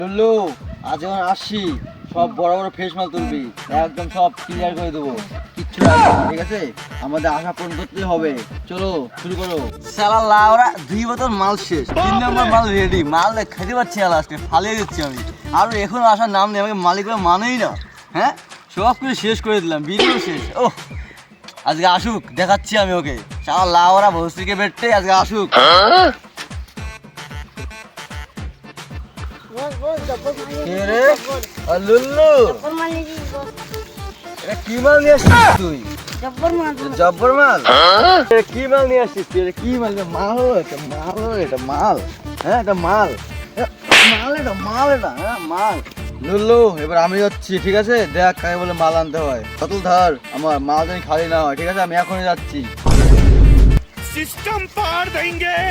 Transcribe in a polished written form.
লুল্লু, আজ যখন আসছি সব বড় বড় ফ্রেশ মাল তুলবি, একদম সব ক্লিয়ার করে দেবো, কিচ্ছু রাখবি না, ঠিক আছে? আমাদের আশা পূরণ করতে হবে। চলো শুরু করো। শালা লাউরা 2 বোতল মাল শেষ, 3 নম্বর মাল রেডি। মাল খেতে পাচ্ছি না, লাস্টে ফালিয়ে দিচ্ছি আমি। আর এখন আসার নাম নেই, আমাকে মালিকের মানেই না। হ্যাঁ, সব কিছু শেষ করে দিলাম, ভিডিও শেষ। ও আজকে আসুক, দেখাচ্ছি আমি ওকে। শালা লাউরা ভস্তিকে বেটে আজকে আসুক। কে রে? আর লুল্লু, এটা কি মাল নিয়ে আসছিস তুই? জব্বর মাল? এটা কি মাল নিয়ে আসছিস তুই? এটা কি মাল? মাল হলো এটা, মাল হলো এটা, মাল। হ্যাঁ, এটা মাল, মাল, এটা মাল, এটা হ্যাঁ মাল। লুল্লু, এবার আমি যাচ্ছি, ঠিক আছে? দেখ কাকে বলে মাল আনতে হয়। কত ধর, আমার মাল যেন খালি না হয়, ঠিক আছে? আমি এখনই যাচ্ছি। सिस्टम पार देंगे।